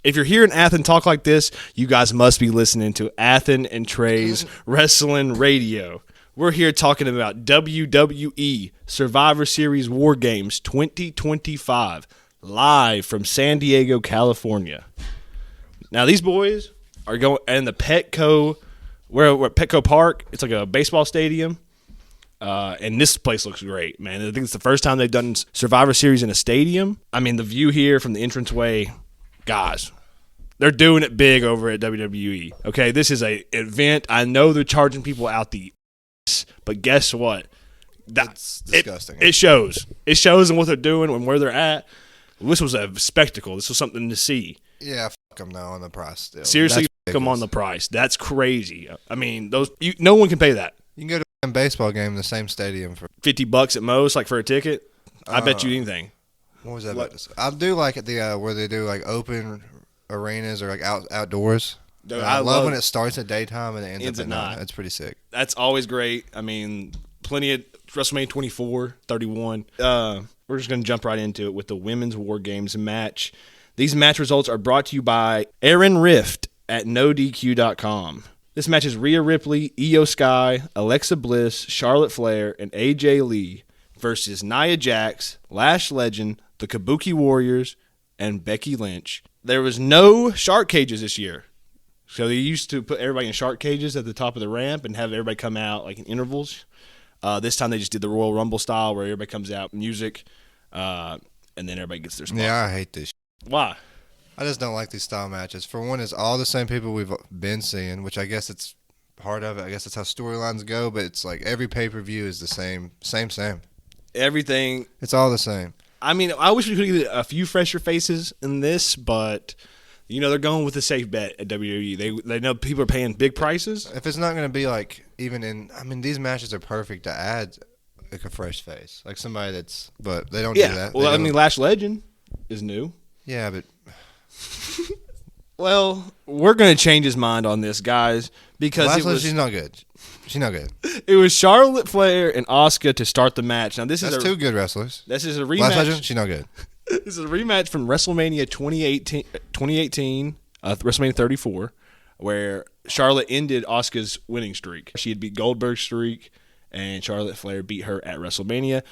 If you're hearing Athen talk like this, you guys must be listening to Athen and Trey's Wrestlin Radio. We're here talking about WWE Survivor Series War Games 2025, live from San Diego, California. Now, these boys are going in the Petco, we're at Petco Park. It's like a baseball stadium. And this place looks great, man. I think it's the first time they've done Survivor Series in a stadium. I mean, the view here from the entranceway, guys, they're doing it big over at WWE. Okay, this is an event. I know they're charging people out the ass, but guess what? That's disgusting. It shows. It shows in what they're doing and where they're at. This was a spectacle. This was something to see. Yeah, fuck them now on the price still. Seriously, fuck them on the price. That's crazy. I mean, no one can pay that. You can go to a baseball game in the same stadium for $50 at most, like for a ticket. I bet you anything. What was that? I do like it where they do like open arenas or like outdoors. Dude, I love when it starts at daytime and it ends up at night. It's pretty sick. That's always great. I mean, plenty of WrestleMania 24, 31. We're just going to jump right into it with the Women's War Games match. These match results are brought to you by Aaron Rift at NoDQ.com. This match is Rhea Ripley, Io Sky, Alexa Bliss, Charlotte Flair, and AJ Lee versus Nia Jax, Lash Legend, the Kabuki Warriors, and Becky Lynch. There was no shark cages this year. So they used to put everybody in shark cages at the top of the ramp and have everybody come out like in intervals. This time they just did the Royal Rumble style where everybody comes out, music, and then everybody gets their spot. Yeah, I hate this. Why? I just don't like these style matches. For one, it's all the same people we've been seeing, which I guess it's part of it. I guess that's how storylines go, but it's like every pay-per-view is the same. Everything. It's all the same. I mean, I wish we could get a few fresher faces in this, but, you know, they're going with a safe bet at WWE. They know people are paying big prices. If it's not going to be like even in – I mean, these matches are perfect to add like a fresh face, like somebody that's – but they don't do that. Well, I mean, Lash Legend is new. Yeah, but – well, we're going to change his mind on this, guys, because she's not good. She's not good. It was Charlotte Flair and Asuka to start the match. Now, that's two good wrestlers. This is a rematch. Lash Legend, she's not good. This is a rematch from WrestleMania 2018, WrestleMania 34, where Charlotte ended Asuka's winning streak. She had beat Goldberg's streak, and Charlotte Flair beat her at WrestleMania.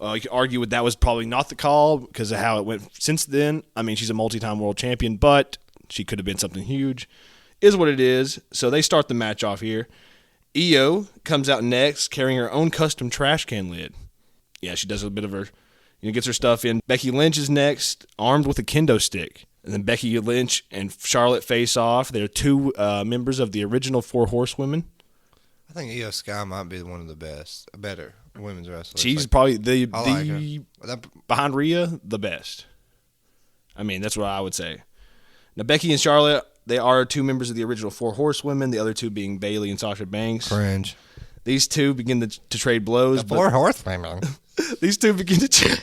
You can argue that was probably not the call because of how it went since then. I mean, she's a multi-time world champion, but she could have been something huge. Is what it is. So they start the match off here. Io comes out next carrying her own custom trash can lid. Yeah, she does a bit of her, gets her stuff in. Becky Lynch is next, armed with a kendo stick. And then Becky Lynch and Charlotte face off. They're two members of the original Four Horsewomen. I think Io Sky might be one of the better women's wrestlers. She's probably behind behind Rhea, the best. I mean, that's what I would say. Now, Becky and Charlotte, they are two members of the original Four Horsewomen, the other two being Bayley and Sasha Banks. Cringe. These two begin to trade blows. The Four Horsewomen. These two begin to trade.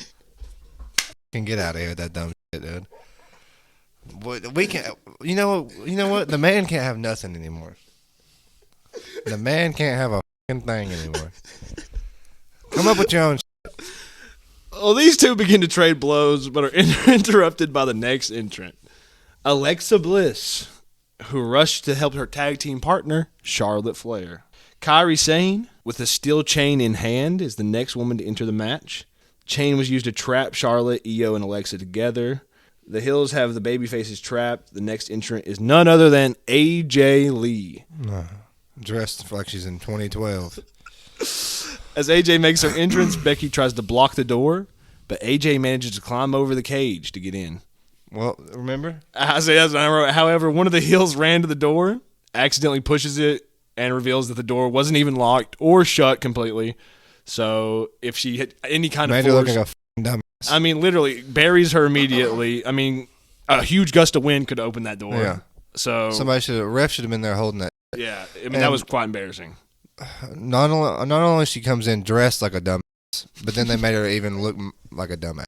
Can get out of here with that dumb shit, dude. We can't. You know what? The man can't have nothing anymore. The man can't have a fucking thing anymore. Come up with your own shit. Well, these two begin to trade blows, but are interrupted by the next entrant, Alexa Bliss, who rushed to help her tag team partner, Charlotte Flair. Kairi Sane, with a steel chain in hand, is the next woman to enter the match. Chain was used to trap Charlotte, Io, and Alexa together. The Hills have the babyfaces trapped. The next entrant is none other than AJ Lee. Dressed like she's in 2012. As AJ makes her entrance, Becky tries to block the door, but AJ manages to climb over the cage to get in. Well, remember? However, one of the Hills ran to the door, accidentally pushes it, and reveals that the door wasn't even locked or shut completely. So if she hit any kind of force, made her look like a f***ing dumbass. I mean, literally buries her immediately. I mean, a huge gust of wind could open that door. Yeah. So ref should have been there holding that. Yeah, I mean, that was quite embarrassing. Not only she comes in dressed like a dumbass, but then they made her even look like a dumbass.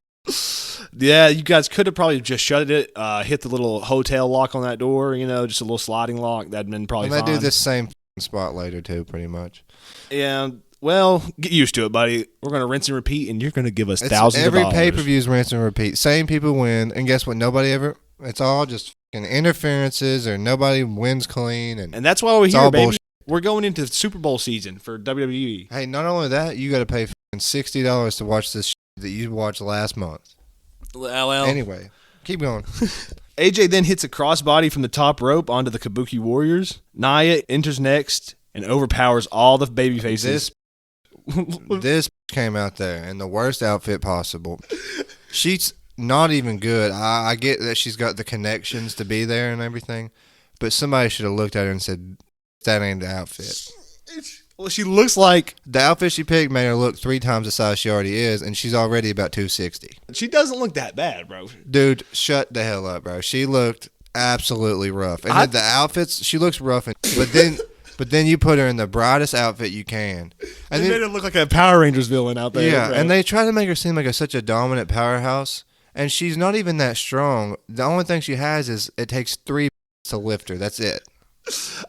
Yeah, you guys could have probably just shut it, hit the little hotel lock on that door, just a little sliding lock. That'd been probably fine. And they do this same spot later, too, pretty much. Yeah, well, get used to it, buddy. We're going to rinse and repeat, and you're going to give us thousands of dollars. Every pay-per-view is rinse and repeat. Same people win, and guess what? Nobody ever It's all just fucking interferences, or nobody wins clean, and that's why we're it's here, all baby. bullshit. We're going into Super Bowl season for WWE. Hey, not only that, you got to pay fucking $60 to watch this shit that you watched last month. Well, Anyway, keep going. AJ then hits a crossbody from the top rope onto the Kabuki Warriors. Nia enters next and overpowers all the baby faces. This came out there in the worst outfit possible. She's not even good. I get that she's got the connections to be there and everything, but somebody should have looked at her and said, that ain't the outfit. Well, she looks like... The outfit she picked made her look 3 times the size she already is, and she's already about 260. She doesn't look that bad, bro. Dude, shut the hell up, bro. She looked absolutely rough. And the outfits, she looks rough, but then you put her in the brightest outfit you can. And they made her look like a Power Rangers villain out there. Yeah, bro. and they try to make her seem like such a dominant powerhouse, and she's not even that strong. The only thing she has is it takes 3 to lift her. That's it.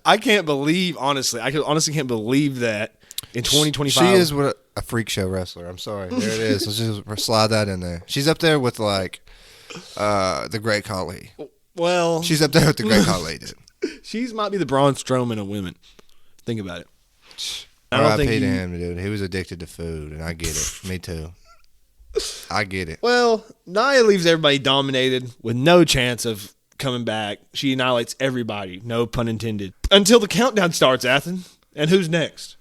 I can't believe, honestly, can't believe that in 2025. She is what a freak show wrestler. I'm sorry. There it is. Let's just slide that in there. She's up there with, like, the Great Khali. Well, she's up there with the Great Khali, dude. She might be the Braun Strowman of women. Think about it. R.I.P. to him, dude. He was addicted to food, and I get it. Me too. I get it. Well, Nia leaves everybody dominated with no chance of coming back. She annihilates everybody, no pun intended. Until the countdown starts, Athen. And who's next?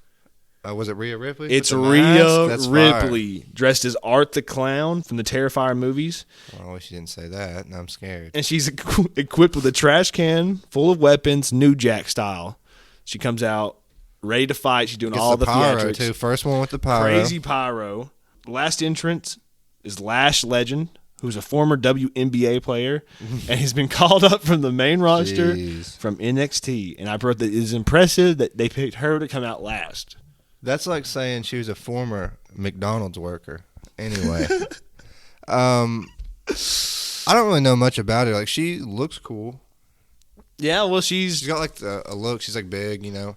Was it Rhea Ripley? It's Rhea Ripley, dressed as Art the Clown from the Terrifier movies. Well, I wish you didn't say that. Now I'm scared. And she's equipped with a trash can full of weapons, New Jack style. She comes out ready to fight. She's doing all the pyro theatrics. too. First one with the pyro. Crazy pyro. The last entrance is Lash Legend, who's a former WNBA player, and he's been called up from the main roster from NXT. And I wrote that it is impressive that they picked her to come out last. That's like saying she was a former McDonald's worker. Anyway, I don't really know much about her. Like, she looks cool. Yeah, well, she's got like a look. She's like big, you know.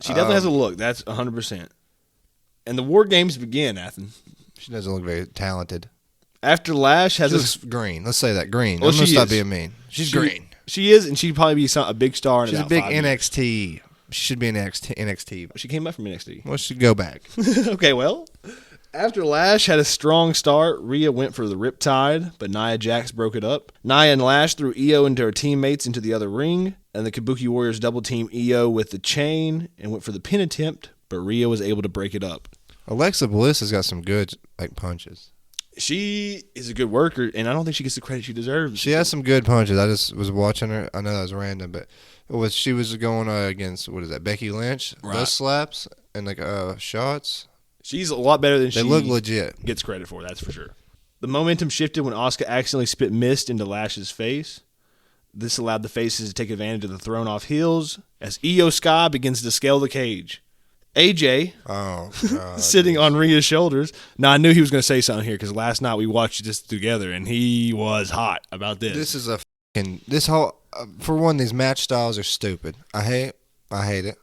She definitely has a look. That's 100%. And the War Games begin, Athen. She doesn't look very talented. After Lash has looks green. Let's say that, green. Well, I'm gonna stop being mean. She's green. She is, and she'd probably be a big star. She's a big NXT. She should be in NXT. She came back from NXT. Well, she should go back. Okay, well, after Lash had a strong start, Rhea went for the Riptide, but Nia Jax broke it up. Nia and Lash threw Io into her teammates into the other ring, and the Kabuki Warriors double-teamed Io with the chain and went for the pin attempt, but Rhea was able to break it up. Alexa Bliss has got some good punches. She is a good worker, and I don't think she gets the credit she deserves. She has some good punches. I just was watching her. I know that was random, but she was going against, what is that, Becky Lynch? Right. Those slaps and shots. She's a lot better than they look legit. Gets credit for, that's for sure. The momentum shifted when Asuka accidentally spit mist into Lash's face. This allowed the faces to take advantage of the thrown off heels as Io Sky begins to scale the cage. AJ, sitting on Rhea's shoulders. Now, I knew he was going to say something here because last night we watched this together, and he was hot about this. This is this whole, for one, these match styles are stupid. I hate it.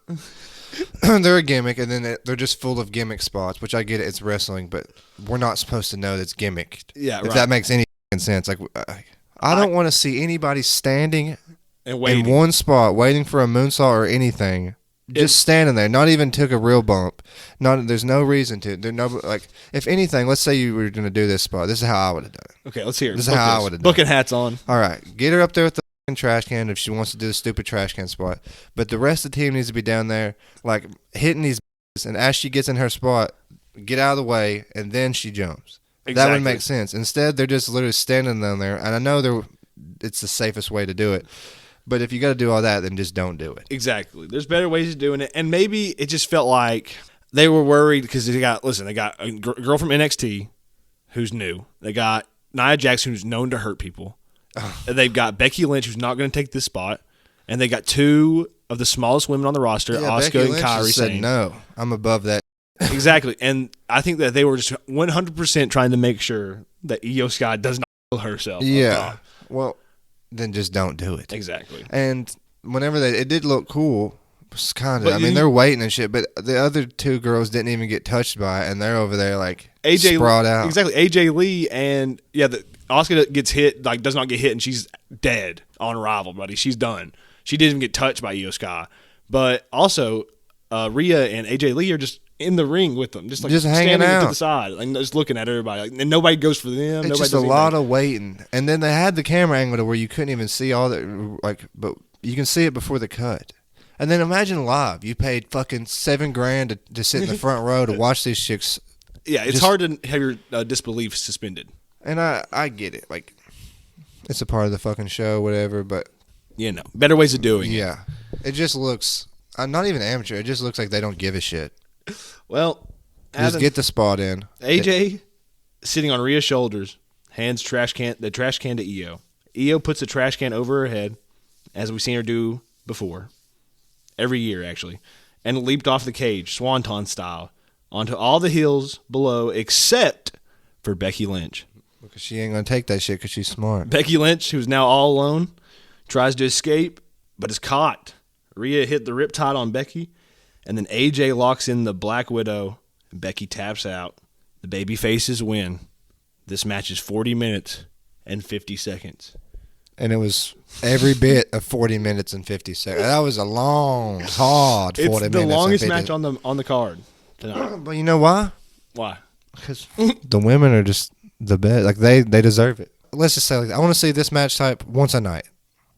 They're a gimmick, and then they're just full of gimmick spots, which I get it. It's wrestling, but we're not supposed to know that's gimmicked. Yeah, if that makes any sense. Like, I don't want to see anybody standing in one spot waiting for a moonsault or anything. Just standing there, not even took a real bump. There's no reason to. If anything, let's say you were going to do this spot. This is how I would have done it. Okay, let's hear it. This is how I would have done it. Bucket hats on. All right, get her up there with the trash can if she wants to do the stupid trash can spot. But the rest of the team needs to be down there, like, hitting these, and as she gets in her spot, get out of the way, and then she jumps. Exactly. That would make sense. Instead, they're just literally standing down there, and I know it's the safest way to do it. But if you got to do all that, then just don't do it. Exactly. There's better ways of doing it. And maybe it just felt like they were worried because they got a girl from NXT who's new. They got Nia Jax, who's known to hurt people. And they've got Becky Lynch, who's not going to take this spot. And they got two of the smallest women on the roster, Asuka and Kairi, said, no, I'm above that. Exactly. And I think that they were just 100% trying to make sure that Io Sky does not kill herself. Yeah. Well, then just don't do it. Exactly. And whenever it did look cool, kind of. I mean, they're waiting and shit, but the other two girls didn't even get touched by it, and they're over there like sprawled out. Exactly. AJ Lee and Asuka gets hit, like does not get hit, and she's dead on arrival, buddy. She's done. She didn't even get touched by Io Sky. But also, Rhea and AJ Lee are just in the ring with them, just hanging standing out to the side and just looking at everybody. Like, and nobody goes for them. It's just a lot of waiting. And then they had the camera angle to where you couldn't even see all that, but you can see it before the cut. And then imagine live. You paid fucking $7,000 to sit in the front row to watch these chicks. Yeah, it's hard to have your disbelief suspended. And I get it. Like, it's a part of the fucking show, whatever, but... better ways of doing it. Yeah. It just looks... not even amateur. It just looks like they don't give a shit. Well... Just get the spot in. AJ, sitting on Rhea's shoulders, hands the trash can to Io. Io puts the trash can over her head, as we've seen her do before. Every year, actually. And leaped off the cage, swanton style, onto all the heels below except for Becky Lynch. Because she ain't going to take that shit because she's smart. Becky Lynch, who's now all alone, tries to escape, but is caught. Rhea hit the riptide on Becky, and then AJ locks in the Black Widow, and Becky taps out. The baby faces win. This match is 40 minutes and 50 seconds. And it was every bit of 40 minutes and 50 seconds. That was a long, hard 40 minutes. It's the longest match on the card tonight. But you know why? Why? Because the women are just the best. Like, they deserve it. Let's just say, like, I want to see this match type once a night.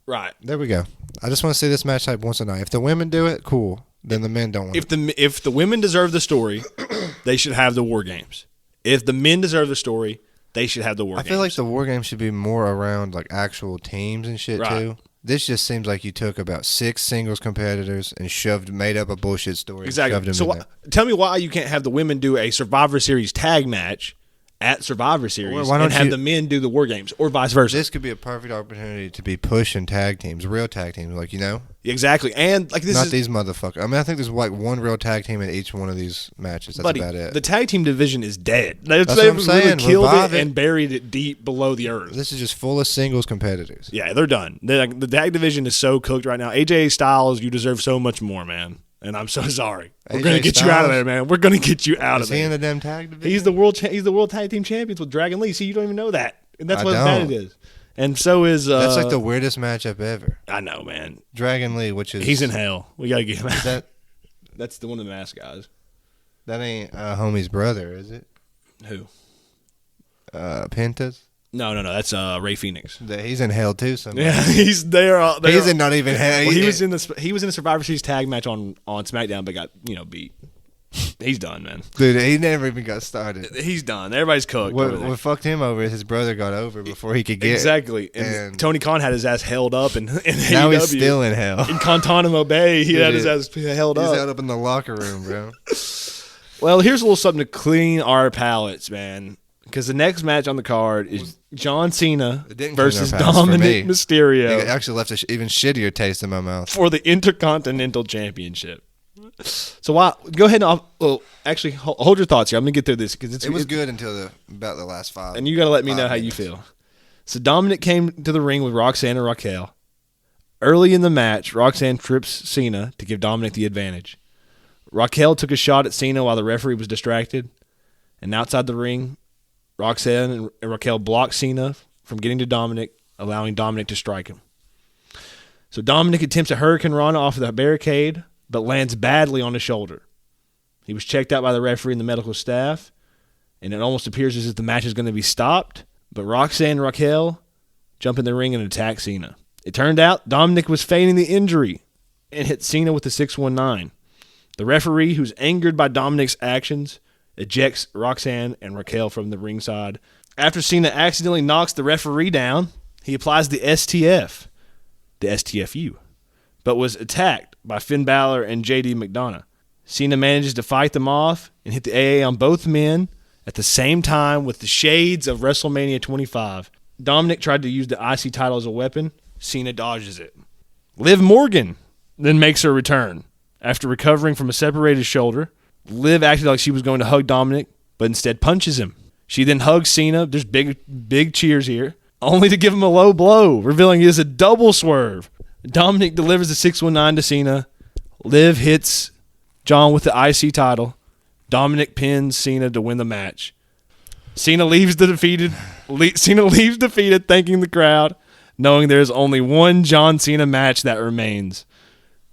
Right. There we go. I just want to see this match type once a night. If the women do it, cool. Then the men don't want it. If the women deserve the story, they should have the War Games. If the men deserve the story, they should have the War Games. I feel like the War Games should be more around like actual teams and shit too. This just seems like you took about 6 singles competitors and made up a bullshit story. Exactly. So tell me why you can't have the women do a Survivor Series tag match at Survivor Series and have the men do the War Games, or vice versa. This could be a perfect opportunity to be pushing tag teams, real tag teams, like, you know? Exactly. And like not these motherfuckers. I mean, I think there's like one real tag team in each one of these matches. That's about it. The tag team division is dead. That's what I'm saying. Really killed it and buried it deep below the earth. This is just full of singles competitors. Yeah, they're done. The tag division is so cooked right now. AJ Styles, you deserve so much more, man. And I'm so sorry. We're going to get you out of there, man. We're going to get you out of there. Is he in the damn tag division? He's the world tag team champions with Dragon Lee. See, you don't even know that. And that's what bad it is. And so is... that's like the weirdest matchup ever. I know, man. Dragon Lee, which is... He's in hell. We got to get him out. That's the one of the masked guys. That ain't homie's brother, is it? Who? Pentas? No. That's Ray Phoenix. He's in hell too. Somehow. Yeah, he's there. He's in not even hell. Well, he was in the Survivor Series tag match on SmackDown, but got beat. He's done, man. Dude, he never even got started. He's done. Everybody's cooked. What fucked him over is his brother got over before he could get exactly. And Tony Khan had his ass held up, and now he's still in hell. In Guantanamo Bay, he had his ass held up. He's held up in the locker room, bro. Well, here's a little something to clean our palates, man. Because the next match on the card is John Cena versus Dominic Mysterio. It actually left an even shittier taste in my mouth. For the Intercontinental Championship. So go ahead and actually hold your thoughts here. I'm going to get through this. Because it was good until about the last 5. And you got to let me know how you feel. So Dominic came to the ring with Roxanne and Raquel. Early in the match, Roxanne trips Cena to give Dominic the advantage. Raquel took a shot at Cena while the referee was distracted. And outside the ring, Roxanne and Raquel blocked Cena from getting to Dominic, allowing Dominic to strike him. So Dominic attempts a Hurricane Rana off of the barricade, but lands badly on his shoulder. He was checked out by the referee and the medical staff, and it almost appears as if the match is going to be stopped, but Roxanne and Raquel jump in the ring and attack Cena. It turned out Dominic was feigning the injury and hit Cena with the 619. The referee, who's angered by Dominic's actions, ejects Roxanne and Raquel from the ringside. After Cena accidentally knocks the referee down, he applies the STF, the STFU, but was attacked by Finn Balor and JD McDonough. Cena manages to fight them off and hit the AA on both men at the same time with the shades of WrestleMania 25. Dominic tried to use the IC title as a weapon. Cena dodges it. Liv Morgan then makes her return. After recovering from a separated shoulder, Liv acted like she was going to hug Dominic, but instead punches him. She then hugs Cena. There's big cheers here, only to give him a low blow, revealing it is a double swerve. Dominic delivers the 619 to Cena. Liv hits John with the IC title. Dominic pins Cena to win the match. Cena leaves the defeated Cena leaves defeated, thanking the crowd, knowing there's only one John Cena match that remains.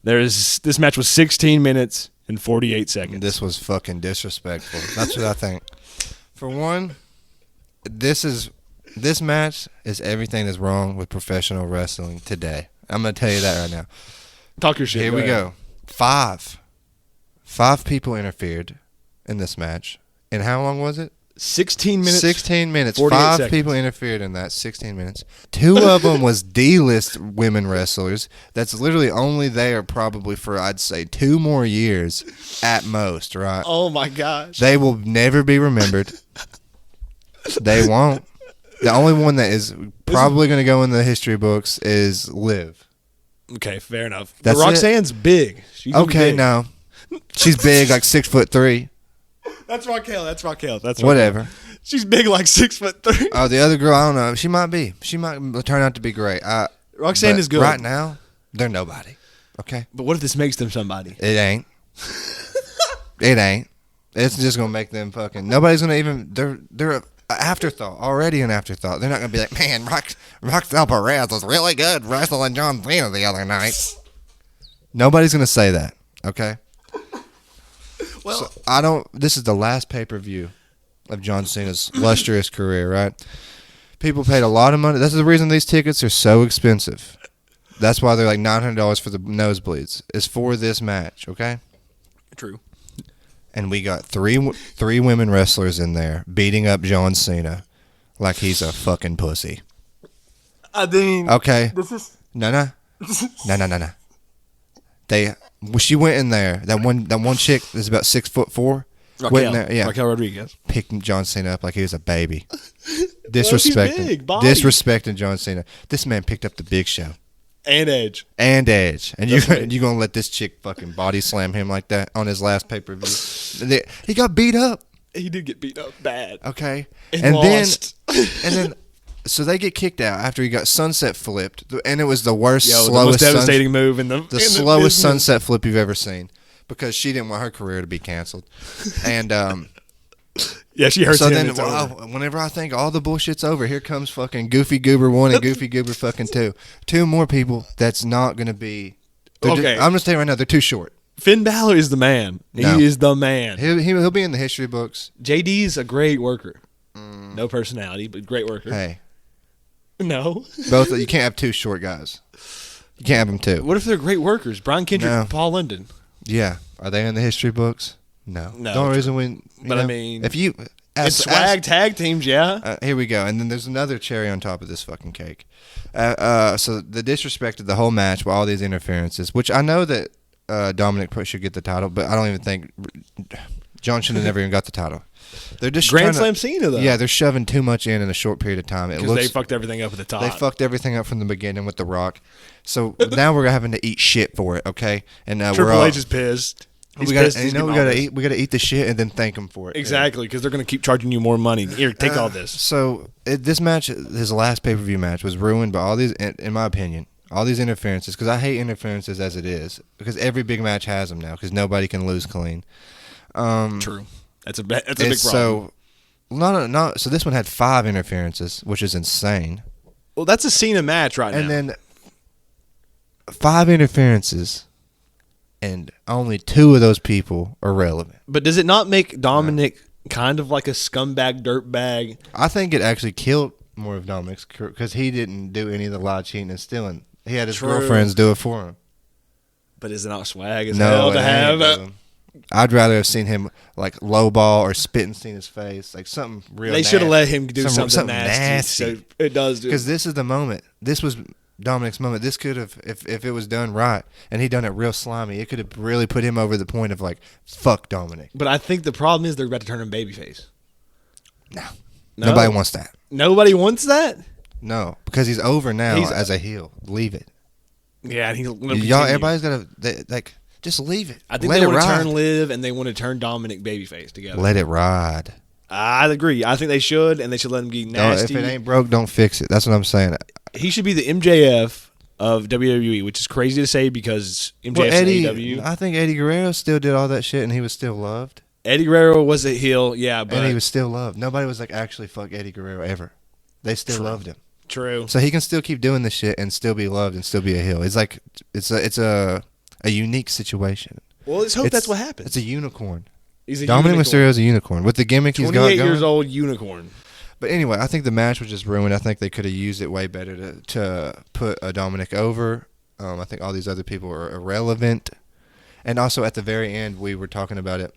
This match was 16 minutes and 48 seconds. This was fucking disrespectful. That's what I think. For one, this match is everything that's wrong with professional wrestling today. I'm going to tell you that right now. Talk your shit. Here we go. Five people interfered in this match. And how long was it? 16 minutes. 16 minutes. 48 Five seconds. people interfered in that 16 minutes. Two of them was D-list women wrestlers. That's literally only there probably for, I'd say, 2 more years at most, right? Oh, my gosh. They will never be remembered. They won't. The only one that is probably going to go in the history books is Liv. Okay, fair enough. That's but Roxanne's big. She's okay, big. no. She's big, like 6'3". That's Raquel. Whatever. She's big, like 6'3". Oh, the other girl, I don't know. She might be. She might turn out to be great. Roxanne is good. Right now, they're nobody. Okay? But what if this makes them somebody? It ain't. It ain't. It's just going to make them fucking... Nobody's going to even... They're an afterthought. Already an afterthought. They're not going to be like, man, Roxanne Perez was really good wrestling John Cena the other night. Nobody's going to say that. Okay? Well, So this is the last pay-per-view of John Cena's lustrous career, right? People paid a lot of money. That's the reason these tickets are so expensive. That's why they're like $900 for the nosebleeds. It's for this match, okay? True. And we got three women wrestlers in there beating up John Cena like he's a fucking pussy. I mean, Okay? this is... No. She went in there. That one chick is about 6'4". Went in there, yeah. Raquel Rodriguez. Picked John Cena up like he was a baby. Big body. Disrespecting John Cena. This man picked up the Big Show. And Edge. And you gonna let this chick fucking body slam him like that on his last pay-per-view? He got beat up. He did get beat up bad. Okay. And lost. then so they get kicked out after he got sunset flipped, and it was the worst, the most slowest, devastating move in the slowest business. sunset flip you've ever seen, because she didn't want her career to be canceled. And yeah, she hurts so him. then, whenever I think all the bullshit's over, here comes fucking Goofy Goober 1 and Goofy Goober fucking 2. 2 more people that's not going to be... Okay. I'm going to say right now, they're too short. Finn Balor is the man. No. He is the man. He'll be in the history books. JD's a great worker. No personality, but great worker. Hey. No. You can't have 2 short guys. You can't have them 2. What if they're great workers? Brian Kendrick, No. Paul London. Yeah. Are they in the history books? No. No. The only reason when... But I mean... If you... It's swag tag teams, yeah. Here we go. And then there's another cherry on top of this fucking cake. So the disrespect of the whole match with all these interferences, which I know that Dominic should get the title, but I don't even think John should have never even got the title. They're just Grand Slam Cena, though. Yeah, they're shoving too much in a short period of time. Because they fucked everything up at the top. They fucked everything up from the beginning with The Rock. So now we're having to eat shit for it, okay? And Triple H is pissed. We got to eat the shit and then thank them for it. Exactly, because they're going to keep charging you more money. Here, take all this. So this match, his last pay-per-view match, was ruined by all these, in my opinion, all these interferences. Because I hate interferences as it is. Because every big match has them now. Because nobody can lose clean. True. That's a big problem. So this one had 5 interferences, which is insane. Well, that's a Cena match right now. And then 5 interferences. And only 2 of those people are relevant. But does it not make Dominic kind of like a scumbag dirtbag? I think it actually killed more of Dominic's career because he didn't do any of the lie, cheating, and stealing. He had his girlfriends do it for him. But is it not swag as hell to have? I'd rather have seen him like lowball or spit in Cena's face, like something real. They should have let him do something nasty. So it does because this is the moment. This was Dominic's moment. This could have, if it was done right, and he done it real slimy, it could have really put him over the point of like, fuck Dominic. But I think the problem is they're about to turn him babyface. No. Nobody wants that. Nobody wants that? No, because he's over now as a heel. Leave it. Yeah, and everybody's got to just leave it. I think they want to turn Liv and they want to turn Dominic babyface together. Let it ride. I agree. I think they should, and they should let him get nasty. No, if it ain't broke, don't fix it. That's what I'm saying. He should be the MJF of WWE, which is crazy to say because MJF's AEW. I think Eddie Guerrero still did all that shit, and he was still loved. Eddie Guerrero was a heel, yeah, but and he was still loved. Nobody was like, actually, fuck Eddie Guerrero ever. they still loved him. True. So he can still keep doing this shit and still be loved and still be a heel. It's like it's a unique situation. Well, let's hope that's what happens. It's a unicorn. He's a Dominic unicorn. Mysterio is a unicorn with the gimmick he's got going. 28 years old unicorn. But anyway, I think the match was just ruined. I think they could have used it way better to put Dominic over. I think all these other people are irrelevant. And also at the very end, we were talking about it.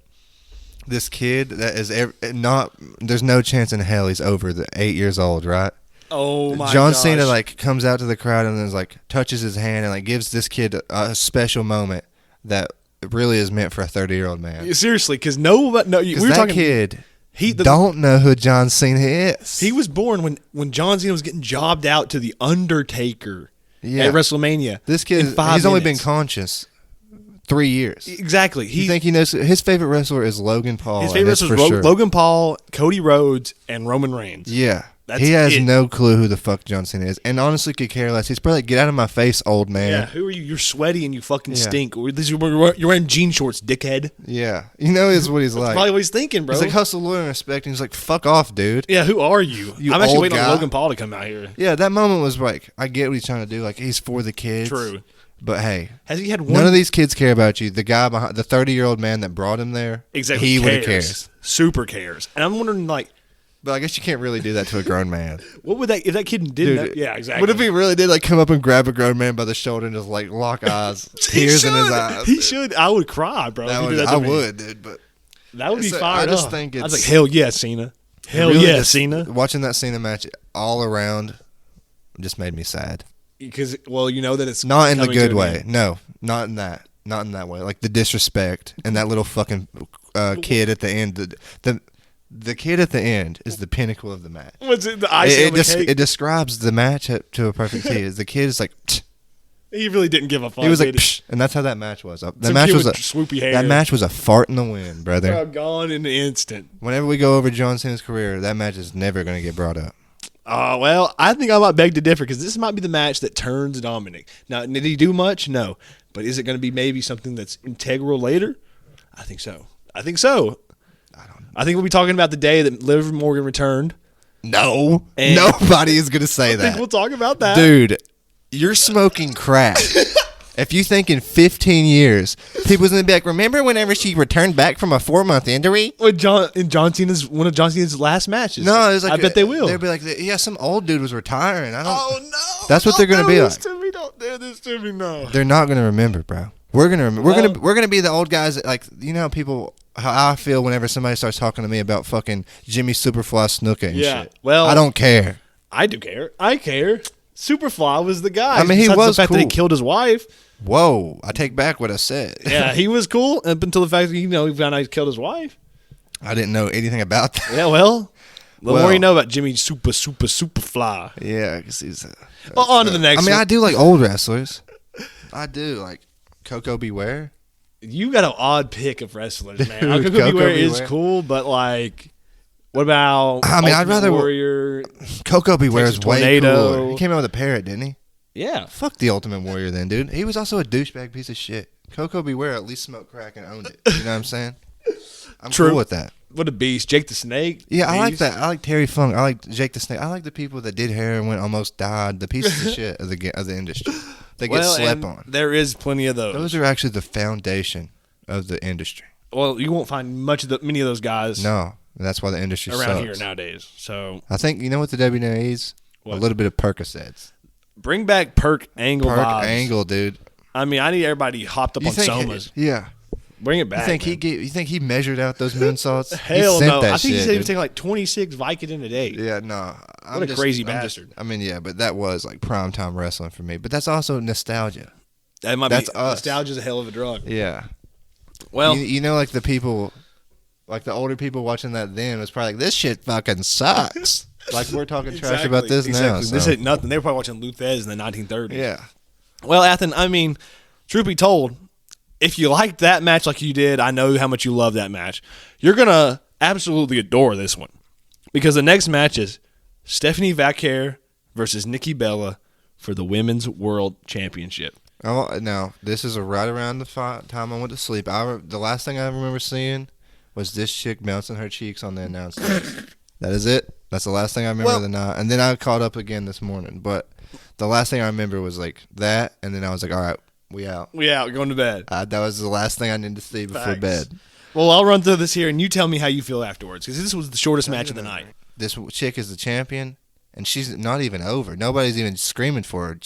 This kid that is there's no chance in hell he's over the 8 years old, right? Oh my John gosh. Cena like comes out to the crowd and is like touches his hand and like gives this kid a special moment that really is meant for a 30-year-old man. Seriously, because we were that talking. Kid don't know who John Cena is. He was born when John Cena was getting jobbed out to the Undertaker at WrestleMania. This kid, he's only been conscious 3 years. Exactly. You think he knows? His favorite wrestler is Logan Paul. His favorite wrestler is Logan Paul, Cody Rhodes, and Roman Reigns. Yeah. He has no clue who the fuck John Cena is, and honestly could care less. He's probably like, get out of my face, old man. Yeah, who are you? You're sweaty and you fucking stink. You're wearing jean shorts, dickhead. Yeah, you know is what he's like. Probably what he's thinking, bro. He's like hustle, loyal, and respect, and he's like, fuck off, dude. Yeah, who are you? I'm actually waiting on Logan Paul to come out here. Yeah, that moment was like, I get what he's trying to do. Like, he's for the kids. True. But hey, has he had one? None of these kids care about you. The guy behind, the 30-year-old man that brought him there, exactly, he would cares. Super cares. And I'm wondering, like, but I guess you can't really do that to a grown man. What would if that kid didn't? Yeah, exactly. What if he really did like come up and grab a grown man by the shoulder and just like lock eyes, tears in his eyes? He should. I would cry, bro. I would, dude. But that would be fired I just up. think it's. I was like, hell yeah, Cena. Hell really yeah, Cena. Watching that Cena match all around just made me sad. Because you know that it's not in the good way. No, not in that. Not in that way. Like the disrespect and that little fucking kid at the end. The kid at the end is the pinnacle of the match. What's it? The icing on the cake? It describes the match to a perfect T. The kid is like, psh. He really didn't give a fuck. He was like, psh, and that's how that match was. That match was swoopy hair. That match was a fart in the wind, brother. Bro, gone in an instant. Whenever we go over John Cena's career, that match is never going to get brought up. Well, I think I might beg to differ because this might be the match that turns Dominic. Now, did he do much? No. But is it going to be maybe something that's integral later? I think so. I think we'll be talking about the day that Liv Morgan returned. No. Nobody is going to say that. I think we'll talk about that. Dude, you're smoking crack. If you think in 15 years, people's going to be like, remember whenever she returned back from a 4-month injury? In John Cena's one of John Cena's last matches. No, it was like, I bet they will. They'll be like, yeah, some old dude was retiring. Oh, no. That's what they're going to be like. Don't do this to me, no. They're not going to remember, bro. We're going to remember. We're going to be the old guys that, like, you know how I feel whenever somebody starts talking to me about fucking Jimmy Superfly Snuka and shit. Well, I don't care. I do care. I care. Superfly was the guy. I mean, he was the fact cool. that he killed his wife. Whoa, I take back what I said. Yeah, he was cool up until the fact that he found out he killed his wife. I didn't know anything about that. Yeah, well, the more you know about Jimmy Superfly. Yeah, because he's. Well, on to the next. I mean, I do like old wrestlers. I do like Coco Beware. You got an odd pick of wrestlers, man. Coco Beware is cool, but like, what about? I mean, I'd rather Warrior. Coco Beware is way cooler. He came out with a parrot, didn't he? Yeah. Fuck the Ultimate Warrior, then, dude. He was also a douchebag piece of shit. Coco Beware at least smoked crack and owned it. You know what I'm saying? I'm cool with that. What a beast, Jake the Snake. Yeah, I like that. I like Terry Funk. I like Jake the Snake. I like the people that did heroin, almost died. The pieces of shit of the industry. They get slept on. There is plenty of those. Those are actually the foundation of the industry. Well, you won't find many of those guys. No, that's why the industry around sucks. here nowadays. So I think you know what the WWE is? What? A little bit of Percocets. Bring back Perk Angle vibes. Perk Angle, dude. I mean, I need everybody hopped up on Somas. Yeah. Bring it back. You think he measured out those moonsaults? Hell no. I think he said he was taking like 26 Vicodin a day. Yeah, no. What a crazy bastard. But that was like primetime wrestling for me. But that's also nostalgia. That's us. Nostalgia's a hell of a drug. Yeah. Well, you know, like the people, like the older people watching that then was probably like, this shit fucking sucks. Like we're talking trash about this now. So. This ain't nothing. They were probably watching Luthez in the 1930s. Yeah. Well, Athen, I mean, truth be told, if you liked that match like you did, I know how much you love that match. You're going to absolutely adore this one. Because the next match is Stephanie Vaquer versus Nikki Bella for the Women's World Championship. Oh, now, this is right around the time I went to sleep. The last thing I remember seeing was this chick bouncing her cheeks on the announcement. That is it. That's the last thing I remember of the night. And then I caught up again this morning. But the last thing I remember was like that. And then I was like, all right, we out. We out, going to bed. That was the last thing I needed to see before bed. Well, I'll run through this here, and you tell me how you feel afterwards, because this was the shortest match of the night. This chick is the champion, and she's not even over. Nobody's even screaming for her.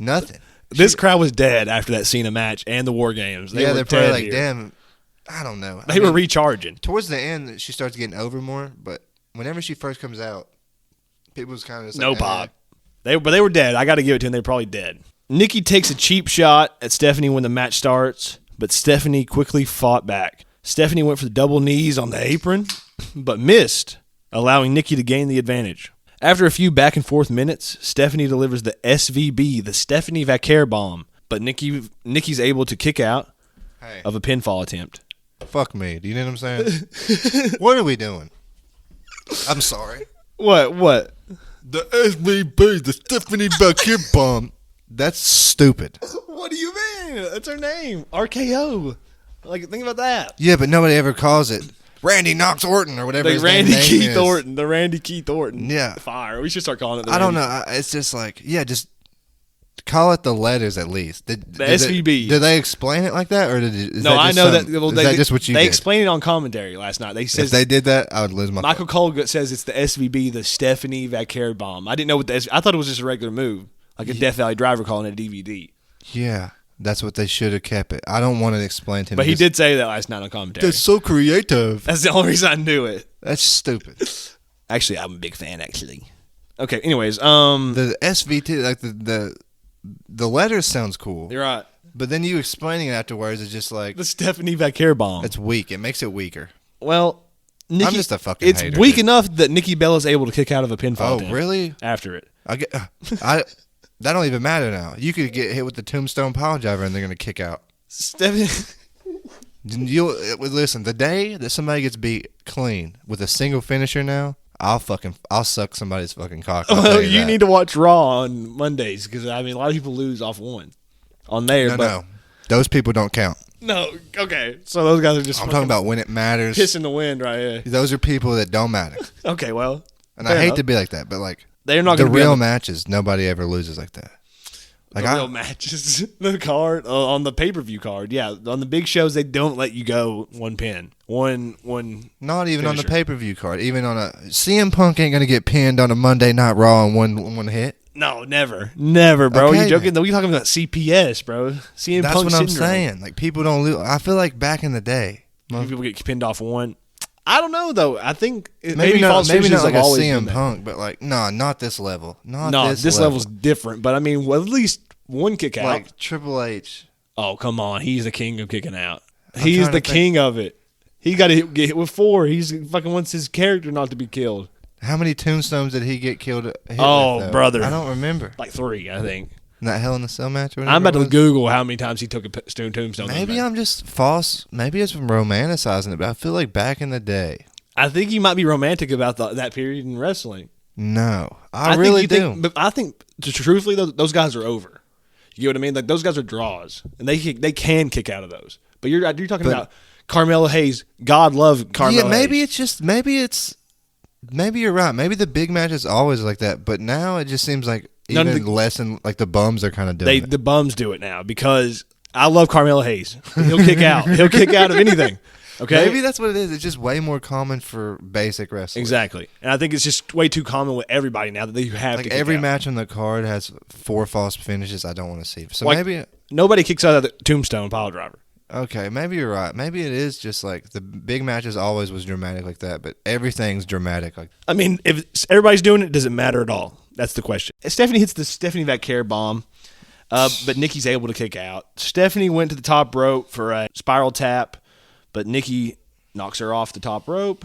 Nothing. This crowd was dead after that Cena match and the War Games. They're probably like, damn, I don't know. They were recharging. Towards the end, she starts getting over more, but whenever she first comes out, people was kind of just no pop. But they were dead. I got to give it to them. They were probably dead. Nikki takes a cheap shot at Stephanie when the match starts, but Stephanie quickly fought back. Stephanie went for the double knees on the apron, but missed, allowing Nikki to gain the advantage. After a few back and forth minutes, Stephanie delivers the SVB, the Stephanie Vaquer bomb, but Nikki's able to kick out of a pinfall attempt. Fuck me. Do you know what I'm saying? What are we doing? I'm sorry. What? The SVB, the Stephanie Vaquer bomb. That's stupid. What do you mean? That's her name. RKO. Like, think about that. Yeah, but nobody ever calls it Randy Knox Orton or whatever his name is. Orton. The Randy Keith Orton. Yeah. Fire. We should start calling it the I don't know. It's just like, just call it the letters at least. The SVB. Did they explain it like that? Or is no, that I know that. Well, is that just what you did? They explained it on commentary last night. If they did that, I would lose my Michael Cole says it's the SVB, the Stephanie Vaquer bomb. I didn't know what I thought it was just a regular move. Like a Death Valley driver calling it a DVD. Yeah, that's what they should have kept it. I don't want to explain to him. But he did say that last night on commentary. That's so creative. That's the only reason I knew it. That's stupid. Actually, I'm a big fan, actually. Okay, anyways. The SVT, like the letters sounds cool. You're right. But then you explaining it afterwards is just like... The Stephanie Vaquer bomb. It's weak. It makes it weaker. Well... Nikki, I'm just a fucking hater. It's weak enough that Nikki Bella's able to kick out of a pinfall attempt. Really? After it. That don't even matter now. You could get hit with the tombstone pile driver and they're going to kick out. Listen, the day that somebody gets beat clean with a single finisher now, I'll suck somebody's fucking cock. Well, you need to watch Raw on Mondays because, a lot of people lose off one on there. No. Those people don't count. No, okay. So those guys are just... I'm talking about when it matters. Pissing the wind right here. Those are people that don't matter. Okay, well... And I hate to be like that, but like... They're not the real matches, nobody ever loses like that. Like the real matches, the card on the pay-per-view card, yeah. On the big shows, they don't let you go one pin, one. Not even finisher. On the pay-per-view card, even on a CM Punk ain't gonna get pinned on a Monday Night Raw in one hit. No, never, bro. Okay, you joking? We talking about CPS, bro. CM That's Punk what I'm syndrome. saying. Like people don't lose. I feel like back in the day, people get pinned off one. I don't know though. I think maybe not like a CM Punk, but like not this level. This level's different. But I mean, well, at least one kick out. Like Triple H. Oh come on, he's the king of kicking out. He's the king of it. He got to get hit with 4. He's fucking wants his character not to be killed. How many tombstones did he get killed? Brother, I don't remember. Like 3, I think. In that Hell in a Cell match or whatever. I'm about to Google how many times he took a tombstone. Maybe I'm just false. Maybe it's romanticizing it, but I feel like back in the day. I think you might be romantic about that period in wrestling. No, I really do. But I think, truthfully, those guys are over. You get what I mean? Like those guys are draws, and they can kick out of those. But you're talking about Carmelo Hayes. God love Carmelo. Yeah, maybe Hayes. Maybe you're right. Maybe the big match is always like that, but now it just seems like less and like the bums are kind of doing it. The bums do it now because I love Carmelo Hayes. He'll kick out. He'll kick out of anything. Okay, maybe that's what it is. It's just way more common for basic wrestling. Exactly, and I think it's just way too common with everybody now that they have to. Every match on the card has 4 false finishes. I don't want to see. So maybe nobody kicks out of the tombstone pile driver. Okay, maybe you're right. Maybe it is just like the big matches always was dramatic like that, but everything's dramatic. I mean, if everybody's doing it, does it matter at all? That's the question. Stephanie hits the Stephanie Vaquer bomb, but Nikki's able to kick out. Stephanie went to the top rope for a spiral tap, but Nikki knocks her off the top rope.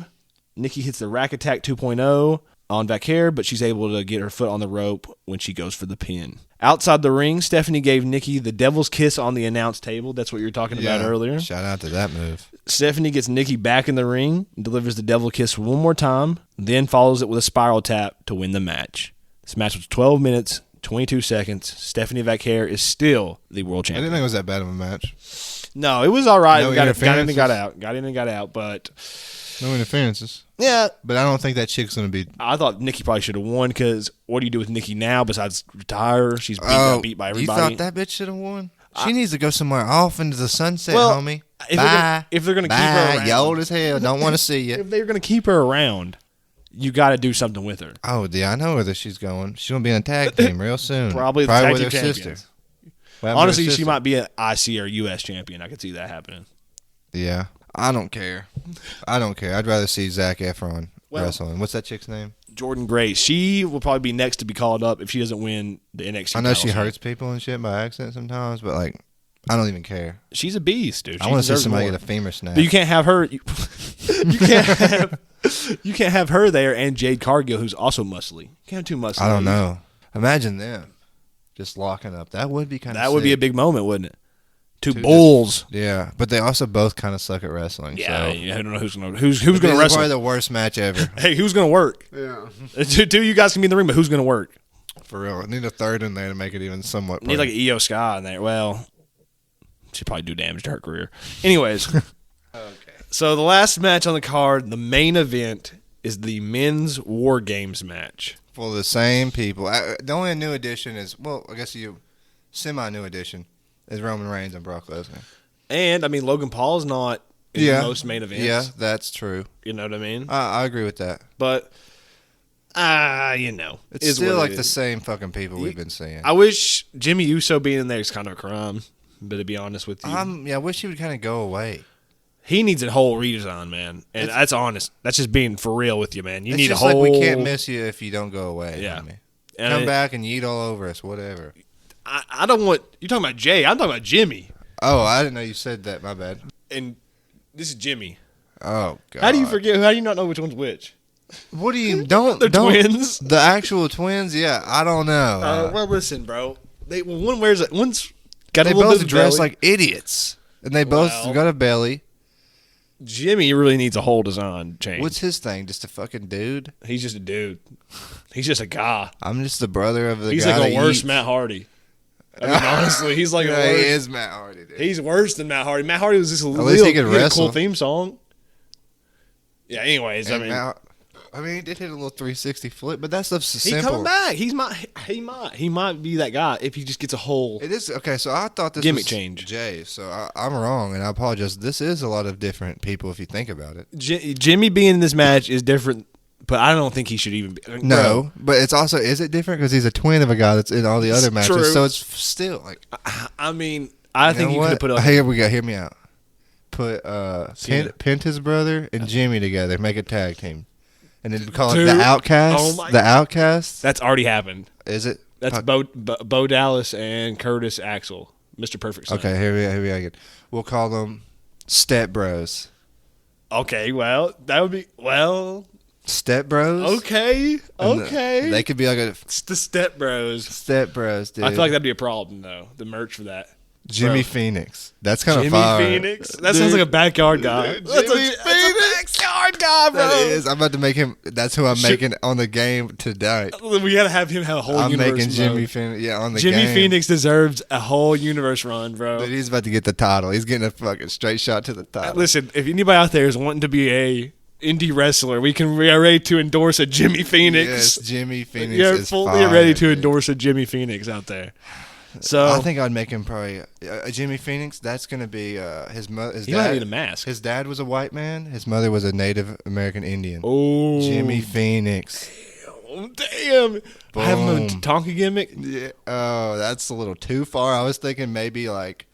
Nikki hits the Rack Attack 2.0 on Vaquer, but she's able to get her foot on the rope when she goes for the pin. Outside the ring, Stephanie gave Nikki the devil's kiss on the announce table. That's what you were talking about earlier. Shout out to that move. Stephanie gets Nikki back in the ring, delivers the devil kiss one more time, then follows it with a spiral tap to win the match. This match was 12 minutes, 22 seconds. Stephanie Vaquer is still the world champion. I didn't think it was that bad of a match. No, it was all right. No got in and got out. Got in and got out, but No interferences. Yeah, But I don't think that chick's going to be... I thought Nikki probably should have won because what do you do with Nikki now besides retire? She's beat by everybody. You thought that bitch should have won? She needs to go somewhere off into the sunset, Well, homie. If they're gonna keep her around, you old as hell. Don't want to see you. if they're going to keep her around, you got to do something with her. Oh, yeah, I know where she's going. She's going to be in a tag team real soon. Probably the tag with team her champions. sister. Honestly, she might be an IC or US champion. I could see that happening. Yeah. I don't care. I'd rather see Zac Efron wrestling. What's that chick's name? Jordan Grace. She will probably be next to be called up if she doesn't win the NXT. I know she hurts people and shit by accident sometimes, but like, I don't even care. She's a beast, dude. I want to see somebody get a femur snap. But you can't have her. You can't have her there and Jade Cargill, who's also muscly. You can't have too muscly. I don't know. Imagine them just locking up. That would be kind of. That would be a big moment, wouldn't it? Two bulls. Yeah, but they also both kind of suck at wrestling. Yeah, so. I don't know who's gonna wrestle. Probably the worst match ever. Hey, who's gonna work? Yeah, two you guys can be in the ring, but who's gonna work? For real. I need a third in there to make it even somewhat. Need like an Io Sky in there. Well, she'd probably do damage to her career. Anyways, okay. So the last match on the card, the main event, is the men's War Games match. For the same people. The only new addition is, well, I guess semi-new addition is Roman Reigns and Brock Lesnar. And, I mean, Logan Paul's not in most main events. Yeah, that's true. You know what I mean? I agree with that. But, it's still like the same fucking people we've been seeing. I wish Jimmy Uso being in there is kind of a crime, but to be honest with you. I wish he would kind of go away. He needs a whole redesign, man. And that's honest. That's just being for real with you, man. You need a whole... It's just like we can't miss you if you don't go away. Yeah. Come back and yeet all over us, whatever. I don't want... You're talking about Jay. I'm talking about Jimmy. Oh, I didn't know you said that. My bad. And this is Jimmy. Oh, God. How do you forget? How do you not know which one's which? What do you... Don't... They're twins. The actual twins? Yeah, I don't know. Well, listen, bro. One wears... One's got they a little both bit of dress belly. like idiots. And they both got a belly. Jimmy really needs a whole design change. What's his thing? Just a fucking dude? He's just a dude. He's just a guy. I'm just the brother of the He's guy like a worse eats. Matt Hardy. I mean, honestly, he's like He is Matt Hardy, dude. He's worse than Matt Hardy. Matt Hardy was just a least he could had a wrestle. cool theme song. Yeah. Anyways, And he did hit a little 360 flip, but that stuff's he's simple. coming back. He might be that guy if he just gets a whole. It is okay. So I thought this Gimmick was change. Jay. So I'm wrong, and I apologize. This is a lot of different people if you think about it. Jimmy being in this match is different, but I don't think he should even be. No, but it's also is it different because he's a twin of a guy that's in all the other matches. True. So it's still like. I mean, I think you could have put. Here we go. Hear me out. Put Penta's brother and Jimmy together, make a tag team, and then call it the Outcasts. Oh my the Outcasts. That's already happened. Is it? That's Bo Dallas and Curtis Axel, Mr. Perfect Son. Okay, here we go again. We'll call them Step Bros. Okay, well, that would be Step Bros. Okay. They could be like It's the Step Bros. Step Bros, dude. I feel like that'd be a problem though. The merch for that. Jimmy Phoenix. That's kind of fire. Jimmy Phoenix. That sounds like a backyard guy. Dude, That's Jimmy a backyard guy, bro. That is. I'm about to make him. That's who I'm making on the game tonight. We gotta have him have a whole I'm universe. making Jimmy Phoenix. Yeah, on the Jimmy game. Phoenix deserves a whole universe run, bro. Dude, he's about to get the title. He's getting a fucking straight shot to the title. Listen, if anybody out there is wanting to be a indie wrestler, we are ready to endorse a Jimmy Phoenix. Yes, Jimmy Phoenix. You're is fully fire, ready to dude. endorse a Jimmy Phoenix out there. So I think I'd make him probably a Jimmy Phoenix. That's gonna be his mother. His he dad. might need a mask. His dad was a white man. His mother was a Native American Indian. Oh, Jimmy Phoenix. Oh, damn. Boom. Have him a Tonka gimmick. Yeah. Oh, that's a little too far. I was thinking maybe like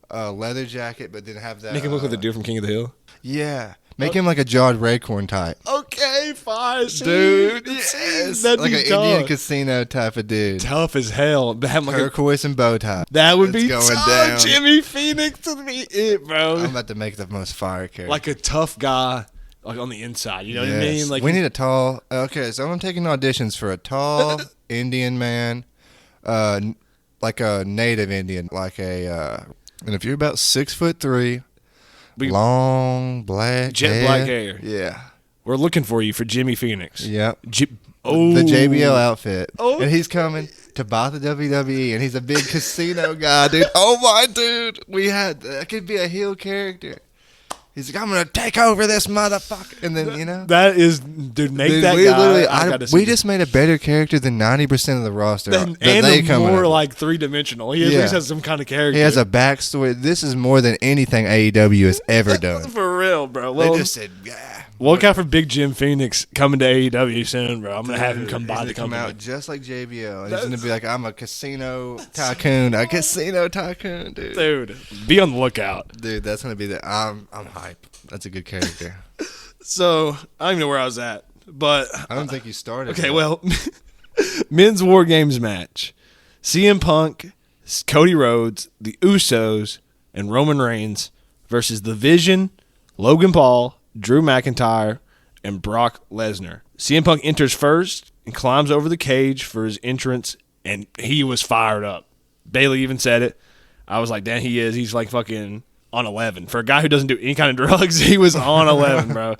a leather jacket, but then have that. Make him look like the dude from King of the Hill. Yeah. Make him like a Jawed Raycorn type. Okay, fine. Dude, yes. like an Indian casino type of dude. Tough as hell. But have him like Turquoise and bow tie. that would It's be going tough. down. Jimmy Phoenix would be it, bro. I'm about to make the most fire character. Like a tough guy, like on the inside. You know what I Yes. mean? Like we need a tall. Okay, so I'm taking auditions for a tall Indian man, like a native Indian, like a. And if you're about 6'3", long black jet black hair. Yeah. We're looking for you for Jimmy Phoenix. Yep. The JBL outfit. Oh. And he's coming to buy the WWE, and he's a big casino guy, dude. Oh, my dude. That could be a heel character. He's like, I'm gonna take over this motherfucker, and then that is, dude, make dude, that we guy. literally, we just made a better character than 90% of the roster. And more like 3-dimensional. He at least has some kind of character. He has a backstory. This is more than anything AEW has ever done. For real, bro. Well, they just said, yeah. Look out for Big Jim Phoenix coming to AEW soon, bro. I'm gonna have him come by the company. Come out just like JBL. He's gonna be like, I'm a casino tycoon. Dude. Dude, be on the lookout. Dude, that's gonna be I'm hype. That's a good character. So I don't even know where I was at, but I don't think you started. Okay, well, men's War Games match: CM Punk, Cody Rhodes, the Usos, and Roman Reigns versus The Vision, Logan Paul, Drew McIntyre, and Brock Lesnar. CM Punk enters first and climbs over the cage for his entrance, and he was fired up. Bailey even said it. I was like, damn, he is. He's like fucking on 11. For a guy who doesn't do any kind of drugs, he was on 11, bro.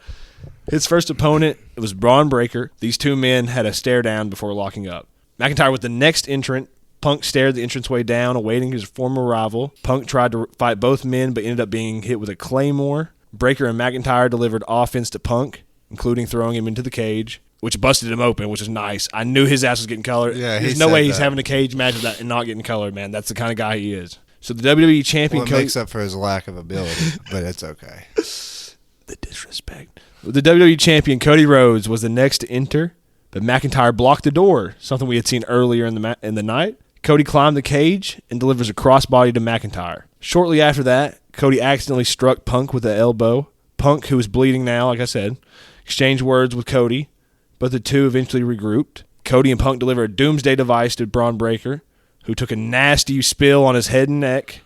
His first opponent, it was Braun Breaker. These two men had a stare down before locking up. McIntyre was the next entrant. Punk stared the entranceway down, awaiting his former rival. Punk tried to fight both men, but ended up being hit with a claymore. Breaker and McIntyre delivered offense to Punk, including throwing him into the cage, which busted him open, which is nice. I knew his ass was getting colored. Yeah, there's no way he's having a cage match with that and not getting colored, man. That's the kind of guy he is. So the WWE champion... Well, it makes up for his lack of ability, but it's okay. The disrespect. The WWE champion, Cody Rhodes, was the next to enter, but McIntyre blocked the door, something we had seen earlier in the night. Cody climbed the cage and delivers a crossbody to McIntyre. Shortly after that, Cody accidentally struck Punk with an elbow. Punk, who was bleeding now, like I said, exchanged words with Cody, but the two eventually regrouped. Cody and Punk deliver a doomsday device to Braun Breaker, who took a nasty spill on his head and neck